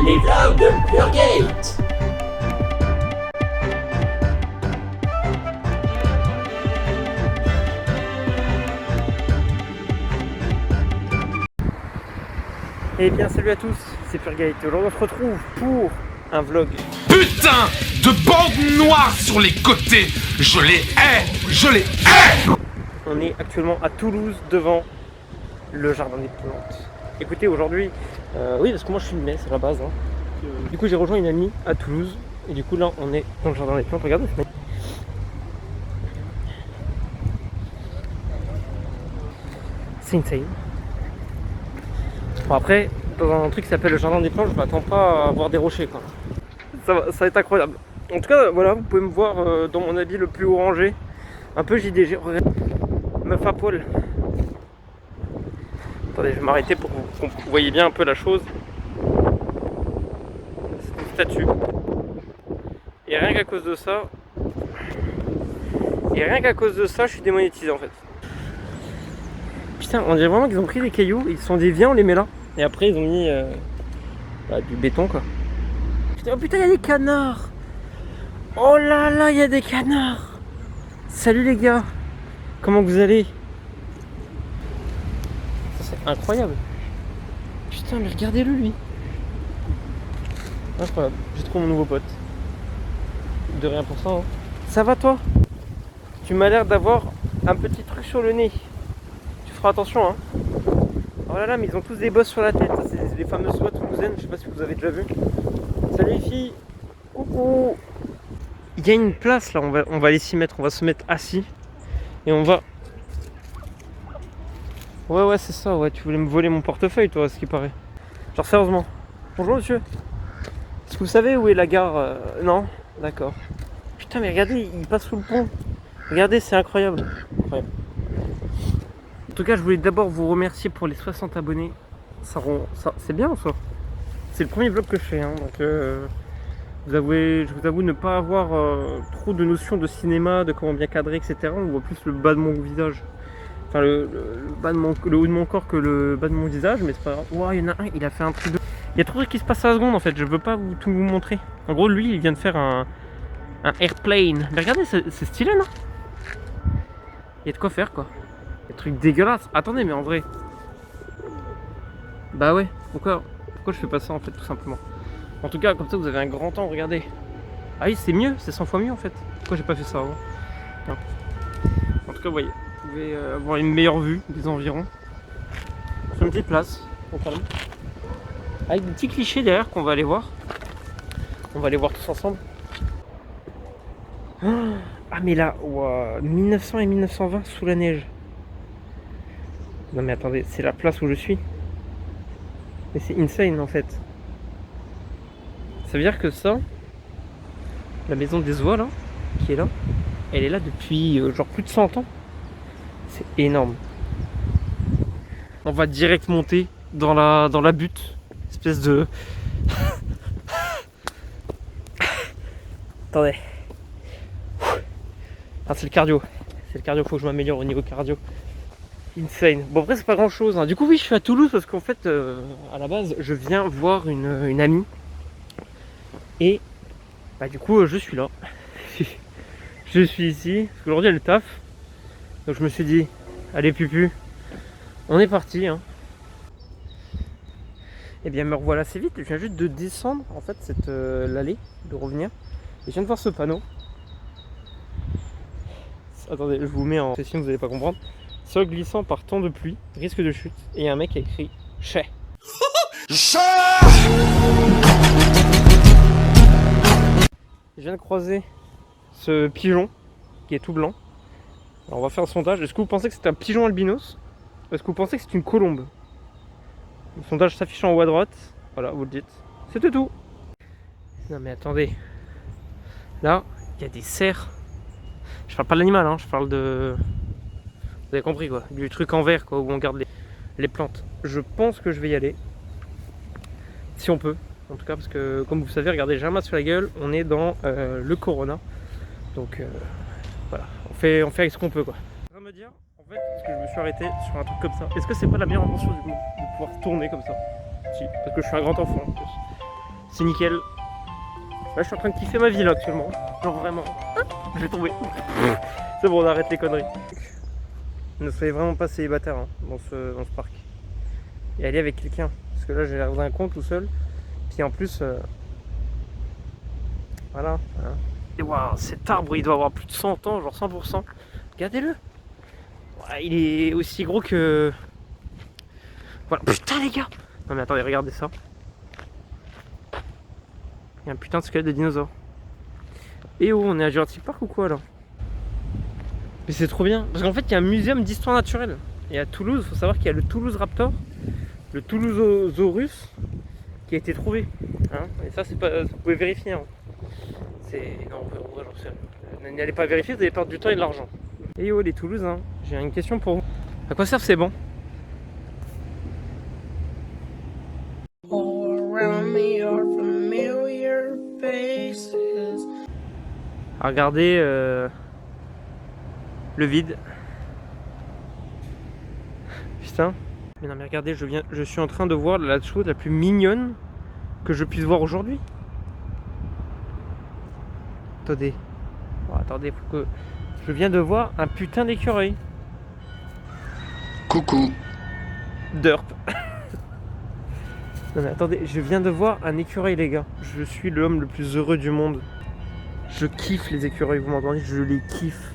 les vlogs de Purgate. Eh bien salut à tous, c'est Purgate. Aujourd'hui on se retrouve pour un vlog. Putain de bandes noires sur les côtés. Je les hais. Je les hais. On est actuellement à Toulouse devant le jardin des plantes. Écoutez aujourd'hui, oui parce que moi je suis de Metz à la base. Du coup j'ai rejoint une amie à Toulouse. Et du coup là on est dans le jardin des plantes, regardez. C'est insane. Bon après, dans un truc qui s'appelle le jardin des plantes, je m'attends pas à avoir des rochers quoi. Ça va être incroyable. En tout cas, voilà, vous pouvez me voir dans mon habit le plus orangé. Un peu JDG, regardez. Meuf à poil. Attendez, je vais m'arrêter pour que vous voyez bien un peu la chose. C'est une statue. Et rien qu'à cause de ça... je suis démonétisé en fait. Putain, on dirait vraiment qu'ils ont pris des cailloux, ils se sont dit viens on les met là. Et après ils ont mis du béton quoi. Putain, oh putain, il y a des canards. Oh là là, il y a des canards. Salut les gars. Comment vous allez? Ça, c'est incroyable. Putain, mais regardez-le lui. Incroyable. J'ai trouvé mon nouveau pote. De rien pour ça. Hein. Ça va toi? Tu m'as l'air d'avoir un petit truc sur le nez. Tu feras attention hein. Oh là là, mais ils ont tous des bosses sur la tête. C'est les fameuses soies toulousaines. Je sais pas si vous avez déjà vu. Salut les filles. Coucou. Il y a une place là, on va aller s'y mettre. On va se mettre assis. Et on va... Ouais c'est ça, ouais. Tu voulais me voler mon portefeuille toi, à ce qui paraît. Genre sérieusement. Bonjour monsieur. Est-ce que vous savez où est la gare Non. D'accord. Putain mais regardez, il passe sous le pont. Regardez, c'est incroyable. Incroyable. En tout cas, je voulais d'abord vous remercier pour les 60 abonnés. Ça c'est bien en soi. C'est le premier vlog que je fais, hein, donc je vous avoue ne pas avoir trop de notions de cinéma, de comment bien cadrer, etc. On voit plus le bas de mon visage. Enfin, le haut de mon corps que le bas de mon visage, mais c'est pas grave. Ouah, il y en a un, il a fait un truc de... Il y a trop de trucs qui se passent à la seconde en fait, je peux pas tout vous montrer. En gros, lui, il vient de faire un airplane. Mais regardez, c'est stylé, non? Il y a de quoi faire, quoi. Des trucs dégueulasses. Attendez, mais en vrai... Bah ouais, pourquoi je fais pas ça en fait, tout simplement. En tout cas, comme ça vous avez un grand temps, regardez. Ah oui, c'est mieux, c'est 100 fois mieux en fait. Pourquoi j'ai pas fait ça avant? Non. En tout cas, vous voyez, vous pouvez avoir une meilleure vue des environs. Sur une petite place, au calme. Avec des petits clichés derrière qu'on va aller voir. On va aller voir tous ensemble. Ah mais là, wow, 1900 et 1920 sous la neige. Non mais attendez, c'est la place où je suis. Mais c'est insane en fait. Ça veut dire que ça, la maison des oies là, qui est là, elle est là depuis genre plus de 100 ans. C'est énorme. On va direct monter dans la butte. Espèce de... Attendez. Ah, c'est le cardio. C'est le cardio, faut que je m'améliore au niveau cardio. Insane. Bon après c'est pas grand chose. Hein. Du coup oui je suis à Toulouse parce qu'en fait à la base je viens voir une amie. Et bah du coup je suis là. Je suis ici. Parce qu'aujourd'hui elle taffe. Donc je me suis dit, allez pupu, on est parti. Hein. Et bien me revoilà assez vite. Je viens juste de descendre en fait l'allée, de revenir. Et je viens de voir ce panneau. Attendez, je vous mets en session, vous n'allez pas comprendre. Sol glissant par temps de pluie, risque de chute. Et il y a un mec qui a écrit Chez. Je viens de croiser ce pigeon qui est tout blanc. Alors on va faire un sondage. Est-ce que vous pensez que c'est un pigeon albinos? Ou est-ce que vous pensez que c'est une colombe? Le sondage s'affiche en haut à droite. Voilà, vous le dites. C'était tout. Non mais attendez. Là, il y a des cerfs. Je parle pas de l'animal, hein, je parle de... Vous avez compris quoi, du truc en verre quoi, où on garde les plantes. Je pense que je vais y aller. Si on peut, en tout cas, parce que comme vous savez, regardez, j'ai un masque sur la gueule, on est dans le Corona. Donc voilà, on fait avec ce qu'on peut quoi. Je vais me dire, en fait, parce que je me suis arrêté sur un truc comme ça, est-ce que c'est pas la meilleure invention du coup, de pouvoir tourner comme ça? Si, parce que je suis un grand enfant en plus. C'est nickel. Là, je suis en train de kiffer ma vie là actuellement. Genre vraiment. Je vais tomber. C'est bon, on arrête les conneries. Ne soyez vraiment pas célibataire hein, dans ce parc. Et allez avec quelqu'un. Parce que là, j'ai l'air d'un con tout seul. Puis en plus, voilà. Et waouh, cet arbre, il doit avoir plus de 100 ans, genre 100%. Regardez-le. Ouais, il est aussi gros que. Voilà. Putain, les gars. Non, mais attendez, regardez ça. Il y a un putain de squelette de dinosaure. Et oh, on est à Jurassic Park ou quoi là? Mais c'est trop bien. Parce qu'en fait, il y a un muséum d'histoire naturelle. Et à Toulouse, il faut savoir qu'il y a le Toulouse Raptor, le Toulousaurus, qui a été trouvé. Hein, et ça, c'est pas. Vous pouvez vérifier. Hein. C'est. Non, en vrai, j'en sais. N'allez pas vérifier, vous allez perdre du temps et de l'argent. Et oh, les Toulousains, j'ai une question pour vous. À quoi servent ces bancs? À regarder le vide. Putain. Mais non mais regardez, je suis en train de voir la chose la plus mignonne que je puisse voir aujourd'hui. Attendez. Oh, attendez, faut que... Je viens de voir un putain d'écureuil. Coucou. Derp. Non mais attendez, je viens de voir un écureuil les gars. Je suis l'homme le plus heureux du monde. Je kiffe les écureuils, vous m'entendez? Je les kiffe.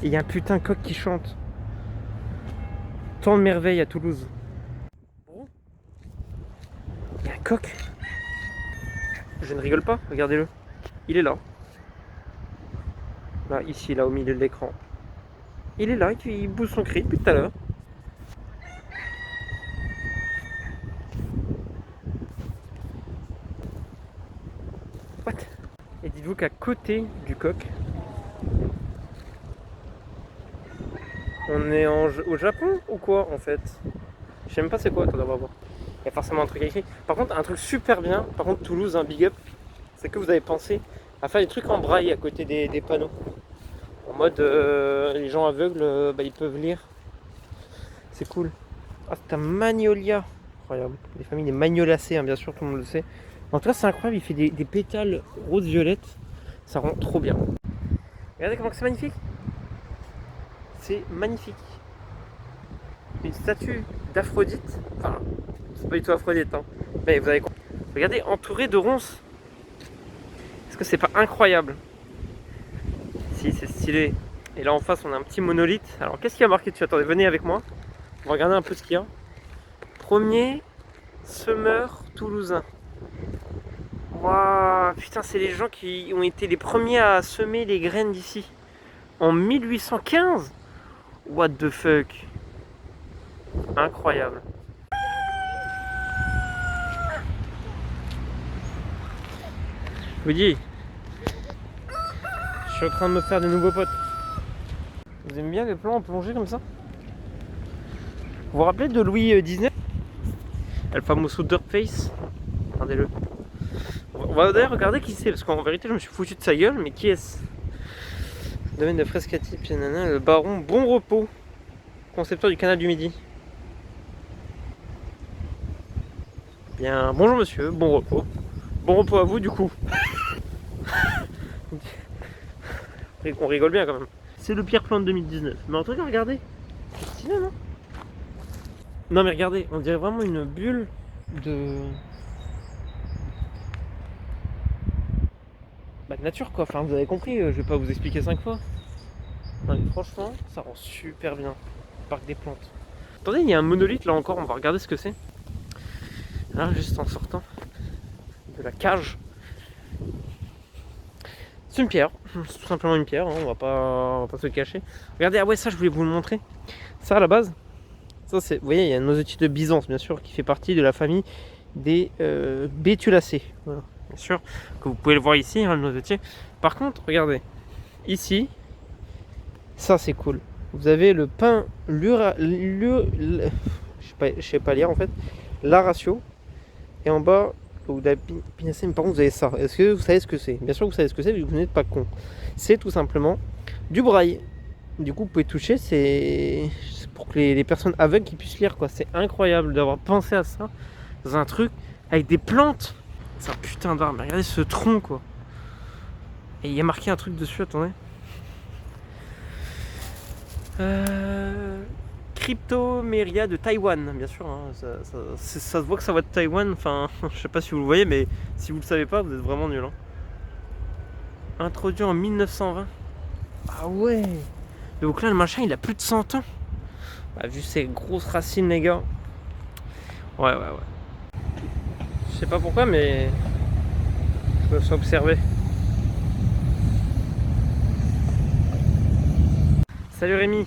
Et il y a un putain de coq qui chante. Tant de merveilles à Toulouse. Il y a un coq. Je ne rigole pas, regardez-le. Il est là. Là, ici, là, au milieu de l'écran. Il est là, il bouge son cri depuis tout à l'heure. What? Et dites-vous qu'à côté du coq, on est au Japon ou quoi en fait? Je sais même pas c'est quoi, attends, on va voir. Il y a forcément un truc écrit. Par contre, un truc super bien, par contre Toulouse, un big up, c'est que vous avez pensé à faire des trucs en braille à côté des panneaux. En mode, les gens aveugles, ils peuvent lire. C'est cool. Ah, c'est un magnolia. Incroyable. Les familles des magnolacées, hein, bien sûr, tout le monde le sait. En tout cas, c'est incroyable, il fait des pétales rose-violette. Ça rend trop bien. Regardez comment c'est magnifique. C'est magnifique. Une statue d'Aphrodite. Enfin, c'est pas du tout Aphrodite, hein. Mais vous avez compris. Regardez, entouré de ronces. Est-ce que c'est pas incroyable? Si, c'est stylé. Et là en face, on a un petit monolithe. Alors, qu'est-ce qu'il y a marqué dessus? Attendez, venez avec moi. On va regarder un peu ce qu'il y a. Premier semeur toulousain. Waouh, putain, c'est les gens qui ont été les premiers à semer les graines d'ici. En 1815. What the fuck. Incroyable. Je vous dis, je suis en train de me faire des nouveaux potes. Vous aimez bien les plans en plongée comme ça? Vous vous rappelez de Louis XIX? El famoso Dirt Face. Regardez-le. On va d'ailleurs regarder qui c'est, parce qu'en vérité je me suis foutu de sa gueule, mais qui est-ce? Domaine de Frescati, Pianana, le baron Bon Repos, concepteur du canal du Midi. Bien, bonjour monsieur, bon repos. Bon repos à vous du coup. On rigole bien quand même. C'est le pire plan de 2019. Mais en tout cas, regardez. C'est stylé, non? Non mais regardez, on dirait vraiment une bulle de nature quoi. Enfin, vous avez compris, je vais pas vous expliquer 5 fois. Non mais franchement, ça rend super bien. Parc des plantes. Attendez, il y a un monolithe là encore, on va regarder ce que c'est. Là, juste en sortant de la cage. C'est une pierre, c'est tout simplement une pierre, hein, on va pas se le cacher. Regardez, ah ouais, ça je voulais vous le montrer. Ça à la base, ça c'est, vous voyez, il y a un noisetier de Byzance bien sûr qui fait partie de la famille des Bétulacées. Voilà, bien sûr, que vous pouvez le voir ici, hein, le noisetier. Par contre, regardez, ici, ça c'est cool. Vous avez le pin je sais pas lire en fait, l'aratio, et en bas ou d'apinacée, mais par contre vous avez ça. Est-ce que vous savez ce que c'est? Bien sûr que vous savez ce que c'est, vu que vous n'êtes pas con. C'est tout simplement du braille. Du coup vous pouvez toucher, c'est pour que les personnes aveugles qui puissent lire quoi. C'est incroyable d'avoir pensé à ça dans un truc avec des plantes. C'est un putain d'arbre. Mais regardez ce tronc quoi. Et il y a marqué un truc dessus, attendez. Cryptomeria de Taïwan, bien sûr. Hein. Ça se voit que ça va de Taïwan. Enfin, je sais pas si vous le voyez, mais si vous le savez pas, vous êtes vraiment nul. Hein. Introduit en 1920. Ah ouais. Donc là, le machin, il a plus de 100 ans. Bah, vu ses grosses racines, les gars. Ouais. Je sais pas pourquoi, mais je me sens observé. Salut Rémi.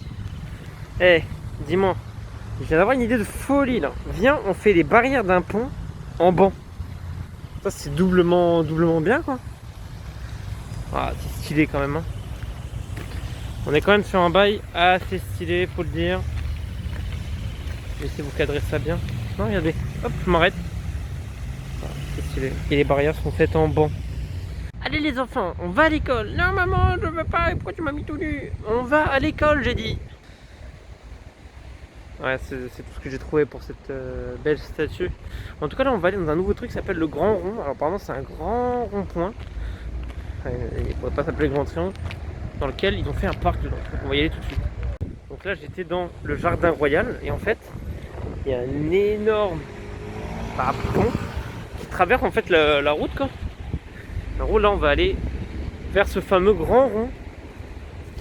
Dis-moi, je viens d'avoir une idée de folie là. Viens, on fait les barrières d'un pont en banc. Ça c'est doublement bien quoi. Ah, c'est stylé quand même. Hein. On est quand même sur un bail assez stylé, faut le dire. Je vais essayer de vous cadrer ça bien. Non, regardez. Hop, je m'arrête. Ah, c'est stylé. Et les barrières sont faites en banc. Allez les enfants, on va à l'école. Non maman, je veux pas. Pourquoi tu m'as mis tout nu? On va à l'école, j'ai dit. Ouais, c'est tout ce que j'ai trouvé pour cette belle statue. En tout cas, là, on va aller dans un nouveau truc qui s'appelle le Grand Rond. Alors, apparemment, c'est un grand rond-point. Il ne pourrait pas s'appeler Grand Triangle. Dans lequel ils ont fait un parc dedans. Donc, on va y aller tout de suite. Donc là, j'étais dans le Jardin Royal. Et en fait, il y a un énorme pont qui traverse en fait la route, quoi. La route, là, on va aller vers ce fameux Grand Rond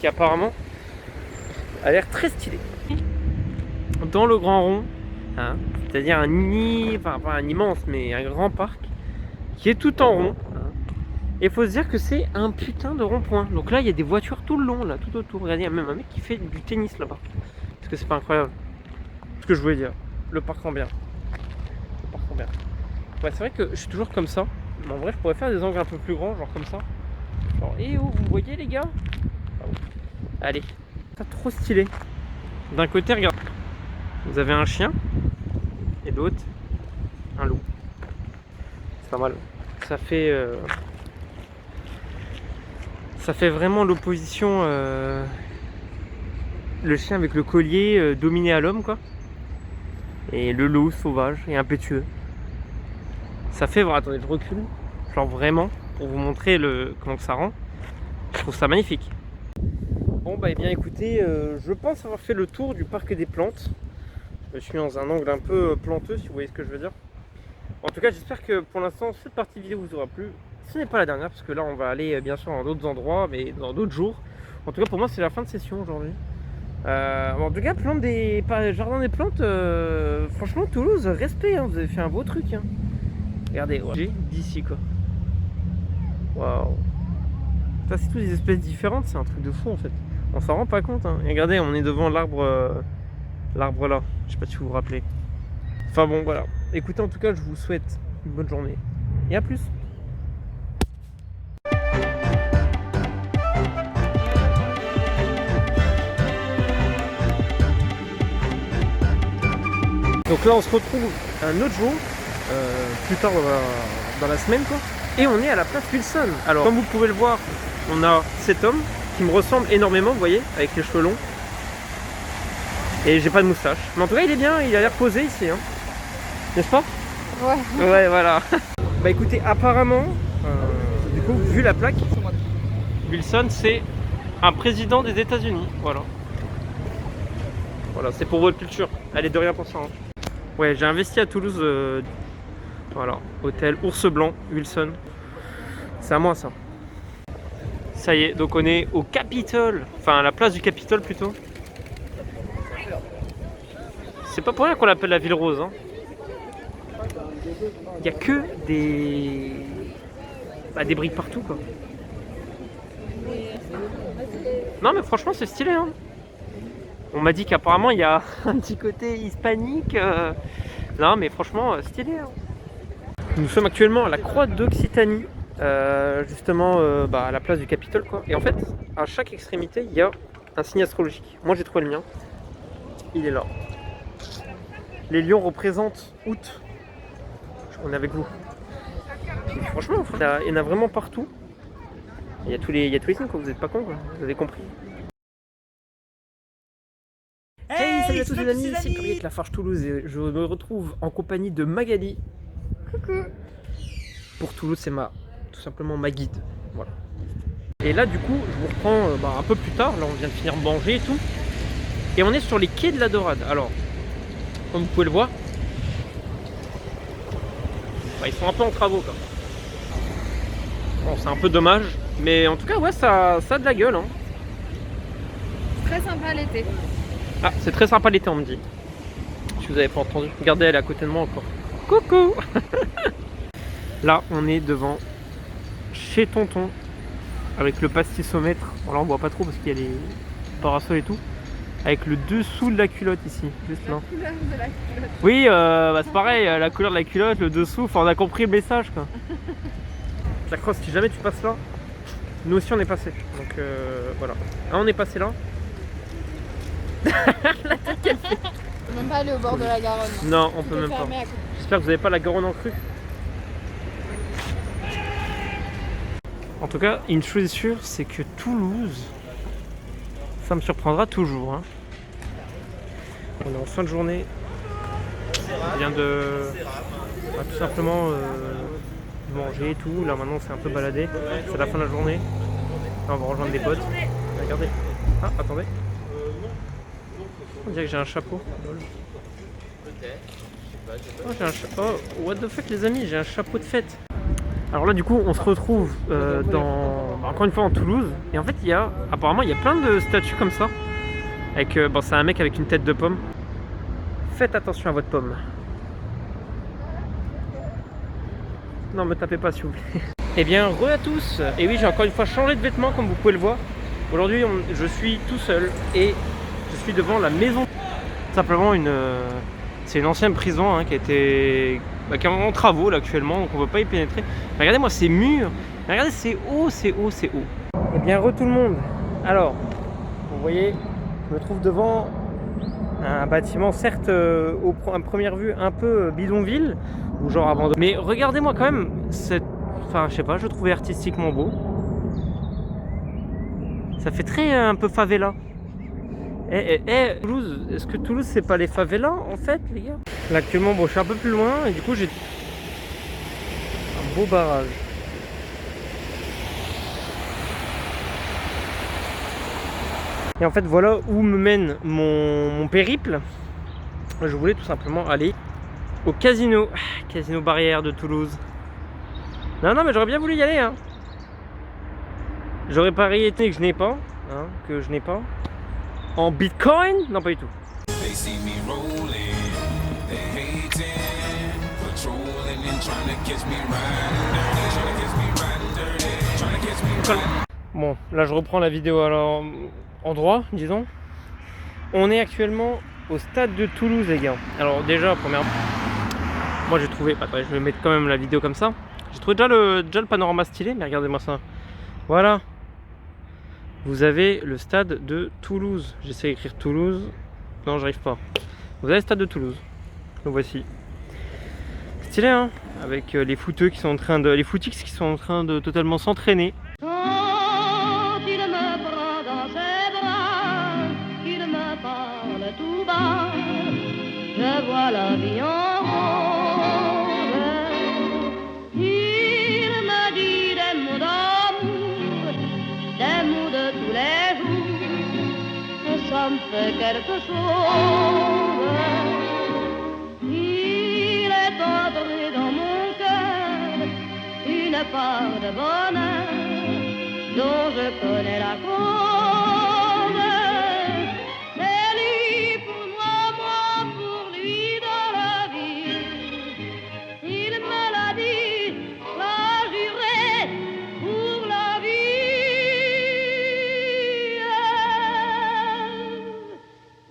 qui apparemment a l'air très stylé. Dans le Grand Rond, hein, c'est-à-dire enfin pas un immense, mais un grand parc qui est tout en rond. Hein. Et il faut se dire que c'est un putain de rond-point. Donc là, il y a des voitures tout le long, là, tout autour. Regardez, il y a même un mec qui fait du tennis là-bas. Est-ce que c'est pas incroyable? Ce que je voulais dire. Le parc en bien. Le parc en bien. Ouais, c'est vrai que je suis toujours comme ça. Mais en vrai, je pourrais faire des angles un peu plus grands, genre comme ça. Genre, oh, vous voyez les gars? Ah, bon. Allez, c'est trop stylé. D'un côté, regarde. Vous avez un chien et de l'autre un loup. C'est pas mal. Ça fait vraiment l'opposition le chien avec le collier dominé à l'homme quoi. Et le loup sauvage et impétueux. Ça fait voir, attendez, je recule. Genre vraiment pour vous montrer comment ça rend. Je trouve ça magnifique. Bon bah eh bien écoutez, je pense avoir fait le tour du parc des plantes. Je suis dans un angle un peu planteux si vous voyez ce que je veux dire. En tout cas j'espère que pour l'instant cette partie vidéo vous aura plu. Ce n'est pas la dernière parce que là on va aller bien sûr dans d'autres endroits mais dans d'autres jours. En tout cas pour moi c'est la fin de session aujourd'hui. En tout cas jardin des plantes, franchement Toulouse, respect, hein, vous avez fait un beau truc. Hein. Regardez, ouais. D'ici quoi. Waouh. Ça c'est toutes des espèces différentes, c'est un truc de fou en fait. On s'en rend pas compte. Hein. Et regardez, on est devant l'arbre. L'arbre là, je sais pas si vous vous rappelez. Enfin bon voilà. Écoutez en tout cas je vous souhaite une bonne journée. Et à plus. Donc là on se retrouve un autre jour, plus tard dans la semaine quoi. Et on est à la place Wilson. Alors comme vous pouvez le voir, on a cet homme qui me ressemble énormément, vous voyez, avec les cheveux longs. Et j'ai pas de moustache. Mais en tout cas, il est bien, il a l'air posé ici. Hein. N'est-ce pas? Ouais. Ouais, voilà. Bah écoutez, apparemment, du coup, vu la plaque, Wilson, c'est un président des États-Unis. Voilà. Voilà, c'est pour votre culture. Allez, de rien pour ça. Hein. Ouais, j'ai investi à Toulouse. Voilà, hôtel Ours Blanc, Wilson. C'est à moi ça. Ça y est, donc on est au Capitole. Enfin, à la place du Capitole plutôt. C'est pas pour rien qu'on l'appelle la ville rose. Hein. Il n'y a que des briques partout quoi. Non mais franchement c'est stylé. Hein. On m'a dit qu'apparemment il y a un petit côté hispanique. Non mais franchement stylé. Hein. Nous sommes actuellement à la Croix d'Occitanie. Justement à la place du Capitole quoi. Et en fait à chaque extrémité il y a un signe astrologique. Moi j'ai trouvé le mien. Il est là. Les lions représentent août. On est avec vous. Puis, franchement, il y en a vraiment partout. Il y a tous les signes, quoi. Vous n'êtes pas cons, quoi. Vous avez compris. Hey, salut à tous les amis, c'est Pierre-Yves Lafarge Toulouse et je me retrouve en compagnie de Magali. Coucou. pour Toulouse, c'est tout simplement ma guide. Voilà. Et là, du coup, je vous reprends un peu plus tard. Là, on vient de finir de manger et tout. Et on est sur les quais de la Dorade. Alors, comme vous pouvez le voir, ils sont un peu en travaux, quoi. Bon, c'est un peu dommage. Mais en tout cas, ouais, ça a de la gueule. Hein. Très sympa l'été. Ah, c'est très sympa l'été, on me dit. Si vous avez pas entendu. Regardez, elle est à côté de moi encore. Coucou. Là, on est devant chez Tonton. Avec le pastissomètre. Bon, là, on voit pas trop parce qu'il y a les parasols et tout. Avec le dessous de la culotte ici. Juste là. La couleur de la culotte. Oui, c'est pareil. La couleur de la culotte, le dessous. Enfin, on a compris le message, quoi. La crosse, si jamais tu passes là, nous aussi on est passé. Donc voilà. Ah, on est passé là. On peut même pas aller au bord de la Garonne. Non, on peut même pas. Fermé à côté. J'espère que vous n'avez pas la Garonne en crue. En tout cas, une chose est sûre, c'est que Toulouse, ça me surprendra toujours. Hein. On est en fin de journée. On vient de tout simplement manger et tout. Là maintenant, c'est un peu baladé. C'est la fin de la journée. Là, on va rejoindre des potes. Regardez. Ah, attendez. On dirait que j'ai un chapeau. Oh, j'ai un oh, what the fuck, les amis, j'ai un chapeau de fête. Alors là, du coup, on se retrouve encore une fois en Toulouse. Et en fait, apparemment, il y a plein de statues comme ça. Avec, c'est un mec avec une tête de pomme. Faites attention à votre pomme. Non, me tapez pas, s'il vous plaît. Eh bien, re à tous. Et oui, j'ai encore une fois changé de vêtements, comme vous pouvez le voir. Aujourd'hui, je suis tout seul et je suis devant la maison. Simplement c'est une ancienne prison qui a été qui est en travaux là, actuellement, donc on ne peut pas y pénétrer. Mais regardez-moi ces murs, mais regardez, c'est haut, c'est haut, c'est haut. Eh bien, re tout le monde. Alors, vous voyez, je me trouve devant un bâtiment, certes à première vue un peu bidonville, ou genre abandonné. Mais regardez-moi quand même enfin, je sais pas, je le trouvais artistiquement beau. Ça fait très un peu favela. Toulouse, est-ce que Toulouse c'est pas les favelas en fait, les gars? Là actuellement, bon, je suis un peu plus loin et du coup j'ai un beau barrage. Et en fait, voilà où me mène mon périple. Je voulais tout simplement aller au casino Barrière de Toulouse. Non, mais j'aurais bien voulu y aller. Hein. J'aurais parié que je n'ai pas. En bitcoin? Non, pas du tout. Bon, là je reprends la vidéo alors en droit, disons. On est actuellement au stade de Toulouse, les gars. Alors déjà, premièrement, moi j'ai trouvé, attendez, je vais mettre quand même la vidéo comme ça. J'ai trouvé déjà le panorama stylé, mais regardez-moi ça. Voilà. Vous avez le stade de Toulouse. J'essaie d'écrire Toulouse. Non, j'arrive pas. Vous avez le stade de Toulouse. Le voici. Stylé, hein? Avec les footeux qui sont en train de... Les footix qui sont en train de totalement s'entraîner. Quand il me prend dans ses bras, qu'il me parle tout bas, je vois la vie en rose. Il me dit des mots d'amour, des mots de tous les jours, et ça me fait quelque chose. Il est entré dans mon cœur une part de bonheur dont je connais la cause. C'est lui pour moi, moi pour lui dans la vie. Il me l'a dit, l'a juré pour la vie.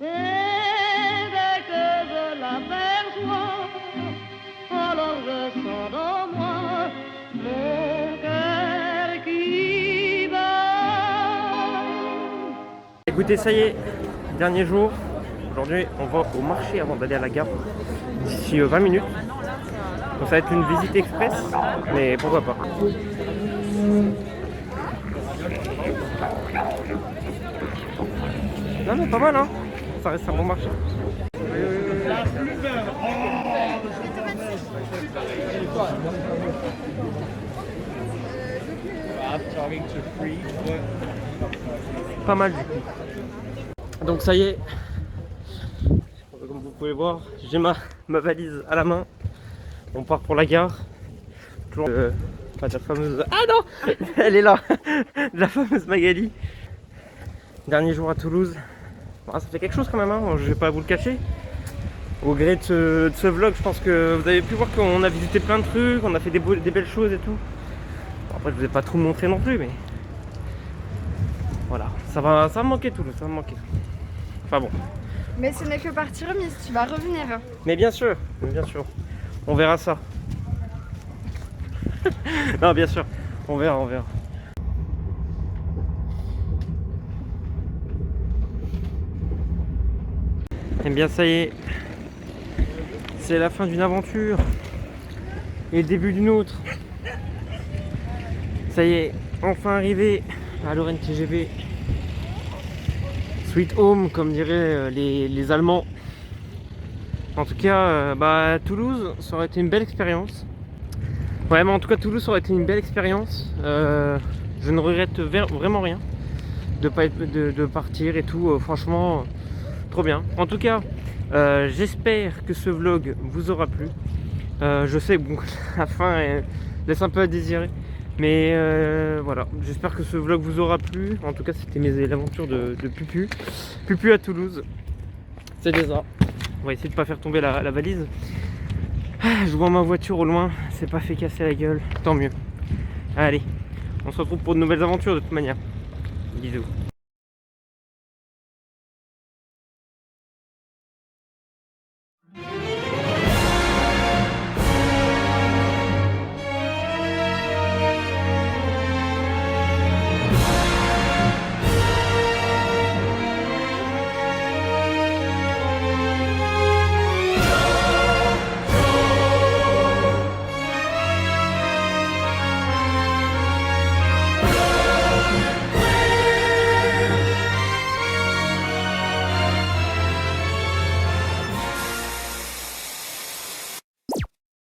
Et dès que je l'aperçois, alors je sens dans moi mon cœur qui bat. Écoutez, ça y est, dernier jour. Aujourd'hui, on va au marché avant d'aller à la gare d'ici 20 minutes. Donc ça va être une visite express, mais pourquoi pas. Non mais pas mal, hein. Ça reste un bon marché. Pas mal du coup. Donc ça y est, comme vous pouvez voir, j'ai ma valise à la main. On part pour la gare. Toujours pas de la fameuse... Ah non, elle est là. De la fameuse Magali. Dernier jour à Toulouse. Ah, ça fait quelque chose quand même, hein. Je vais pas vous le cacher. Au gré de ce vlog, je pense que vous avez pu voir qu'on a visité plein de trucs, on a fait des belles choses et tout. Bon, après je vous ai pas tout montré non plus, mais voilà, ça va me manquer Toulouse, ça va me manquer. Enfin bon. Mais ce n'est que partie remise, tu vas revenir. Mais bien sûr, on verra ça. Non, bien sûr, on verra. Et bien ça y est, c'est la fin d'une aventure et le début d'une autre. Ça y est, enfin arrivé à Lorraine TGV. Sweet home, comme diraient les Allemands. En tout cas, Toulouse, ça aurait été une belle expérience. Ouais, mais en tout cas, Toulouse, ça aurait été une belle expérience. Je ne regrette vraiment rien de partir et tout. Franchement, trop bien. En tout cas, j'espère que ce vlog vous aura plu. Je sais que bon, la fin laisse un peu à désirer. Mais voilà, j'espère que ce vlog vous aura plu. En tout cas, c'était l'aventure de Pupu. Pupu à Toulouse. C'est déjà. On va essayer de pas faire tomber la valise. Je vois ma voiture au loin, c'est pas fait casser la gueule. Tant mieux. Allez, on se retrouve pour de nouvelles aventures de toute manière. Bisous.